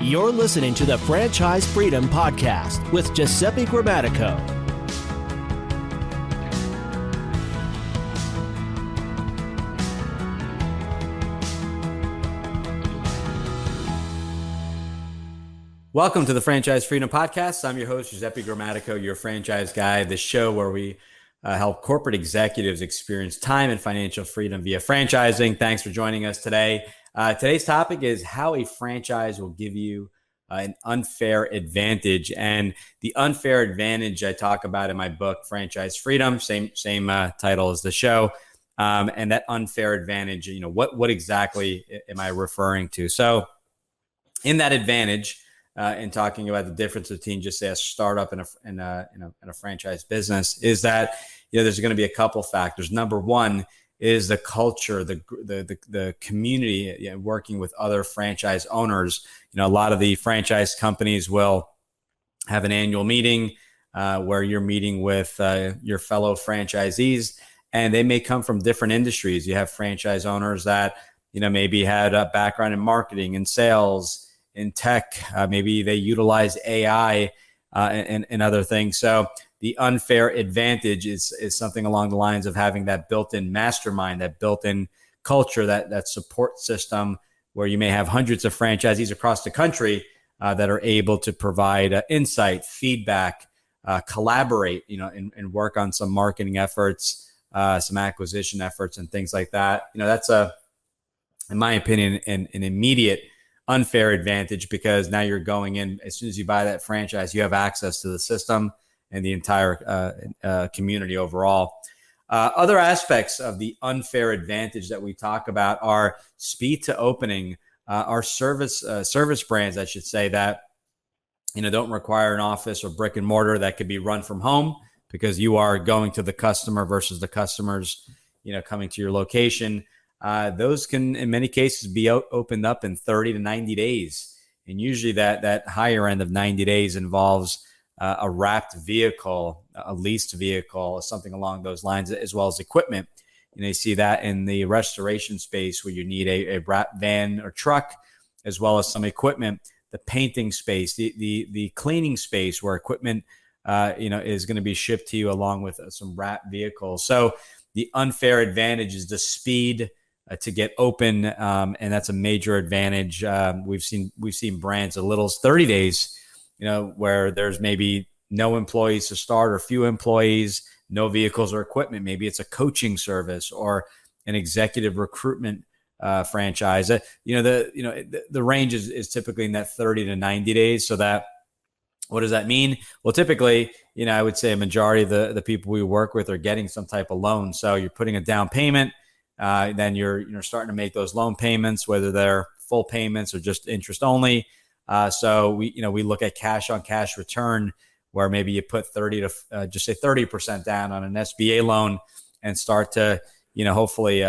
You're listening to the Franchise Freedom Podcast with Giuseppe Grammatico. Welcome to the Franchise Freedom Podcast. I'm your host, Giuseppe Grammatico, your franchise guy, the show where we help corporate executives experience time and financial freedom via franchising. Thanks for joining us today. Today's topic is how a franchise will give you an unfair advantage. And the unfair advantage I talk about in my book, Franchise Freedom, same title as the show. And that unfair advantage, what exactly am I referring to? So in that advantage, in talking about the difference between just say a startup and a franchise business, is that there's going to be a couple factors. Number one is the culture, the community, working with other franchise owners. A lot of the franchise companies will have an annual meeting where you're meeting with your fellow franchisees, and they may come from different industries. You have franchise owners that maybe had a background in marketing and sales, in tech, maybe they utilize AI and other things. So the unfair advantage is something along the lines of having that built-in mastermind, that built-in culture, that support system where you may have hundreds of franchisees across the country that are able to provide insight, feedback, collaborate, and work on some marketing efforts, some acquisition efforts and things like that. That's in my opinion, an immediate unfair advantage, because now you're going in, as soon as you buy that franchise, you have access to the system and the entire community overall. Other aspects of the unfair advantage that we talk about are speed to opening, our service brands, I should say, that don't require an office or brick and mortar, that could be run from home because you are going to the customer versus the customers coming to your location. Those can, in many cases, be opened up in 30 to 90 days. And usually that higher end of 90 days involves a wrapped vehicle, a leased vehicle, something along those lines, as well as equipment. You see that in the restoration space where you need a wrapped van or truck, as well as some equipment. The painting space, the cleaning space where equipment is going to be shipped to you along with some wrapped vehicles. So the unfair advantage is the speed to get open, and that's a major advantage. We've seen brands as little as 30 days, where there's maybe no employees to start or few employees, no vehicles or equipment. Maybe it's a coaching service or an executive recruitment franchise. The range is typically in that 30 to 90 days. So that, what does that mean? Well, typically, I would say a majority of the people we work with are getting some type of loan. So you're putting a down payment. Then you're starting to make those loan payments, whether they're full payments or just interest only. So we look at cash on cash return, where maybe you put 30% down on an SBA loan and start to hopefully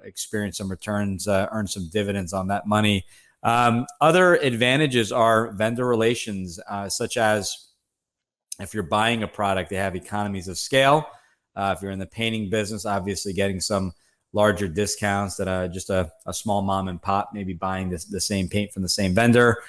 experience some returns, earn some dividends on that money. Other advantages are vendor relations, such as if you're buying a product, they have economies of scale. If you're in the painting business, obviously getting some larger discounts that just a small mom and pop maybe buying the same paint from the same vendor.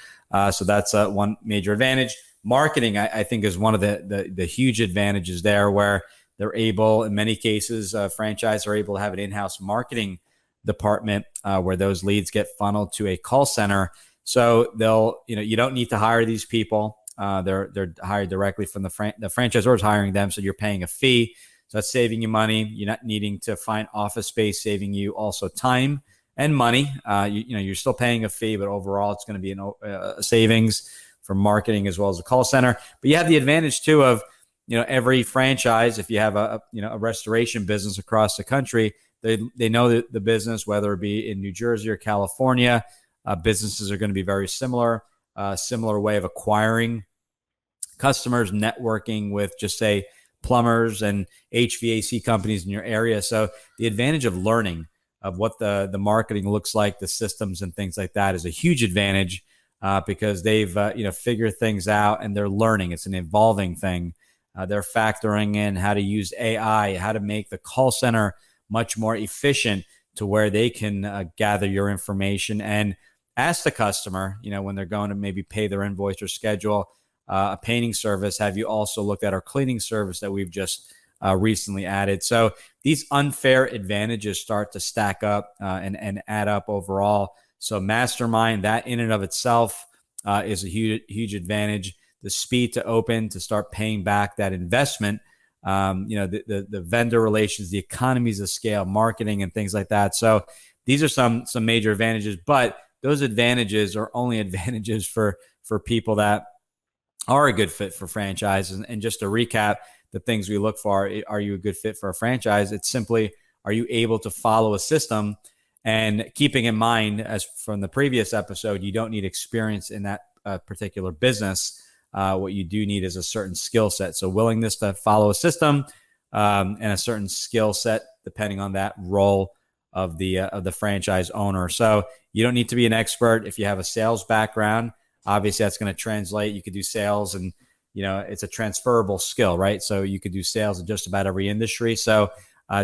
So that's one major advantage. Marketing, I think, is one of the huge advantages there, where they're able, in many cases, franchise are able to have an in-house marketing department where those leads get funneled to a call center. So they'll, you don't need to hire these people. They're hired directly from the franchisor is hiring them. So you're paying a fee. So that's saving you money. You're not needing to find office space, saving you also time and money. You're still paying a fee, but overall it's going to be a savings for marketing as well as a call center. But you have the advantage too of, every franchise, if you have a restoration business across the country, they know the business, whether it be in New Jersey or California, businesses are going to be very similar way of acquiring customers, networking with, just say, plumbers and HVAC companies in your area. So the advantage of learning of what the marketing looks like, the systems and things like that, is a huge advantage because they've figured things out and they're learning. It's an evolving thing. They're factoring in how to use AI, how to make the call center much more efficient to where they can gather your information and ask the customer, when they're going to maybe pay their invoice or schedule a painting service, have you also looked at our cleaning service that we've just recently added? So these unfair advantages start to stack up and add up overall. So Mastermind, that in and of itself is a huge advantage. The speed to open, to start paying back that investment, the vendor relations, the economies of scale, marketing, and things like that. So these are some major advantages, but those advantages are only advantages for people that are a good fit for franchises. And just to recap, the things we look for, are you a good fit for a franchise? It's simply, are you able to follow a system? And keeping in mind, as from the previous episode, you don't need experience in that particular business. What you do need is a certain skill set. So willingness to follow a system and a certain skill set, depending on that role of the franchise owner. So you don't need to be an expert. If you have a sales background, obviously that's going to translate. You could do sales, and it's a transferable skill, right? So you could do sales in just about every industry. So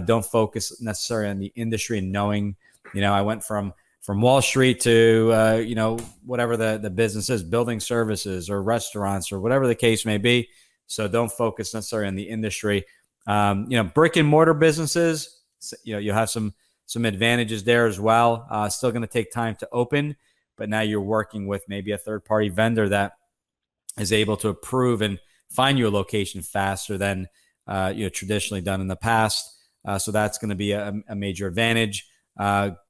don't focus necessarily on the industry and knowing, I went from Wall Street to, whatever the business is, building services or restaurants or whatever the case may be. So don't focus necessarily on the industry. Brick and mortar businesses, you'll have some advantages there as well. Still going to take time to open, but now you're working with maybe a third-party vendor that is able to approve and find you a location faster than traditionally done in the past. So that's going to be a major advantage.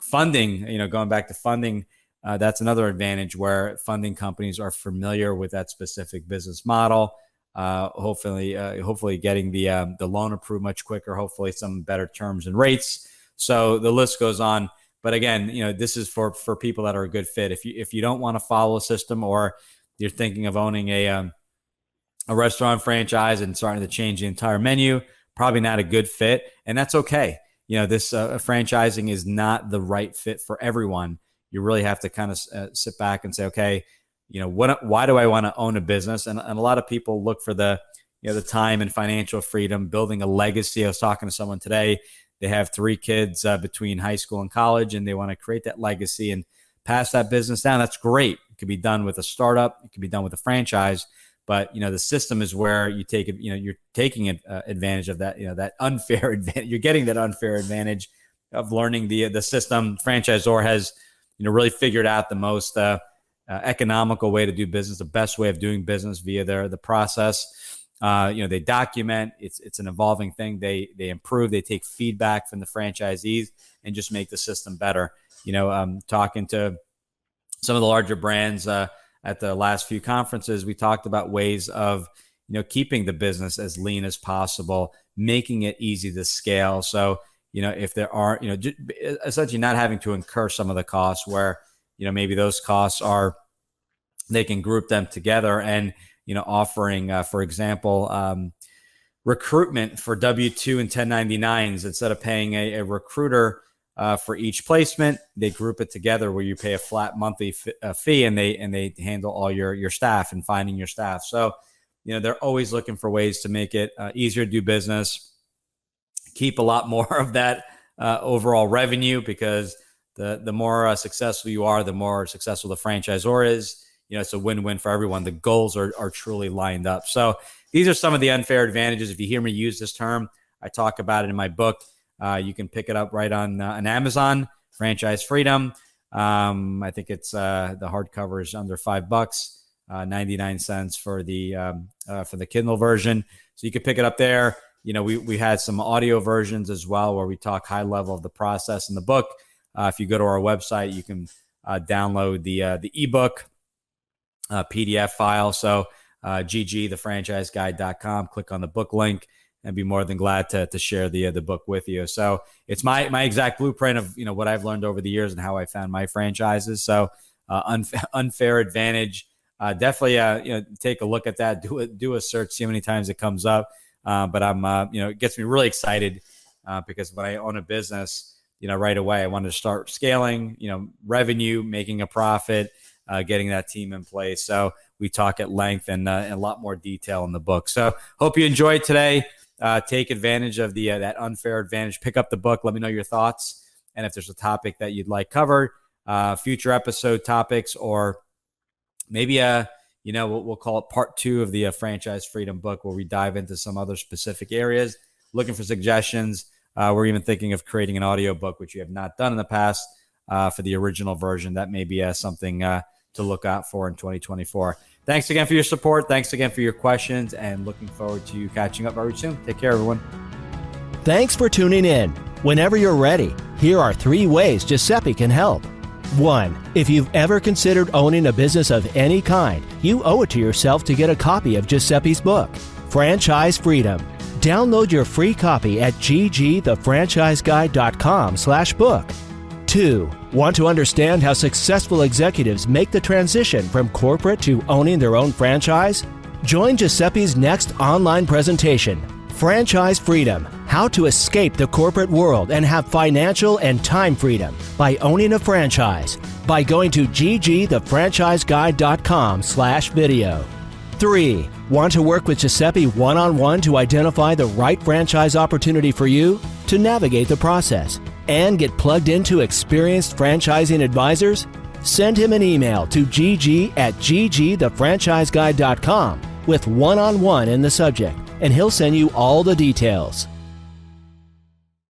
Funding, going back to funding, that's another advantage where funding companies are familiar with that specific business model. Hopefully getting the loan approved much quicker. Hopefully some better terms and rates. So the list goes on. But again, this is for people that are a good fit. If you don't want to follow a system, or you're thinking of owning a restaurant franchise and starting to change the entire menu, probably not a good fit, and that's okay. This franchising is not the right fit for everyone. You really have to kind of sit back and say, okay, why do I want to own a business? And a lot of people look for the time and financial freedom, building a legacy. I was talking to someone today. They have 3 kids between high school and college, and they want to create that legacy and pass that business down. That's great. It could be done with a startup. It could be done with a franchise. But the system is where you take it. You're taking advantage of that. That unfair advantage. You're getting that unfair advantage of learning the system. Franchisor has really figured out the most economical way to do business, the best way of doing business via the process. They document. It's an evolving thing. They improve. They take feedback from the franchisees and just make the system better. Talking to some of the larger brands at the last few conferences, we talked about ways of keeping the business as lean as possible, making it easy to scale. So if there are essentially not having to incur some of the costs, where maybe those costs they can group them together, and offering, for example, recruitment for W-2 and 1099s. Instead of paying a recruiter for each placement, they group it together where you pay a flat monthly fee, and they handle all your staff and finding your staff. So they're always looking for ways to make it easier to do business, keep a lot more of that overall revenue, because the more successful you are, the more successful the franchisor is. It's a win-win for everyone. The goals are truly lined up. So these are some of the unfair advantages. If you hear me use this term, I talk about it in my book. You can pick it up right on Amazon, Franchise Freedom. I think it's the hardcover is under $5, 99 cents for the Kindle version. So you can pick it up there. We had some audio versions as well, where we talk high level of the process in the book. If you go to our website, you can download the ebook PDF file. So ggthefranchiseguide.com, click on the book link, and be more than glad to share the book with you. So it's my exact blueprint of what I've learned over the years and how I found my franchises. So unfair advantage. Definitely take a look at that. Do a search, see how many times it comes up. But I'm it gets me really excited because when I own a business, right away I wanted to start scaling, revenue, making a profit, getting that team in place. So we talk at length and a lot more detail in the book. So hope you enjoyed today. Take advantage of that unfair advantage. Pick up the book. Let me know your thoughts. And if there's a topic that you'd like covered, future episode topics, or maybe we'll call it part 2 of the Franchise Freedom book, where we dive into some other specific areas, looking for suggestions. We're even thinking of creating an audio book, which we have not done in the past, for the original version. That may be something to look out for in 2024. Thanks again for your support. Thanks again for your questions, and looking forward to catching up very soon. Take care, everyone. Thanks for tuning in. Whenever you're ready, here are 3 ways Giuseppe can help. 1. If you've ever considered owning a business of any kind, you owe it to yourself to get a copy of Giuseppe's book, Franchise Freedom. Download your free copy at ggthefranchiseguide.com/book. 2. Want to understand how successful executives make the transition from corporate to owning their own franchise? Join Giuseppe's next online presentation, Franchise Freedom: How to Escape the Corporate World and Have Financial and Time Freedom by Owning a Franchise, by going to ggthefranchiseguide.com/video. 3. Want to work with Giuseppe one-on-one to identify the right franchise opportunity for you, to navigate the process, and get plugged into experienced franchising advisors? Send him an email to gg@ggthefranchiseguide.com with one-on-one in the subject, and he'll send you all the details.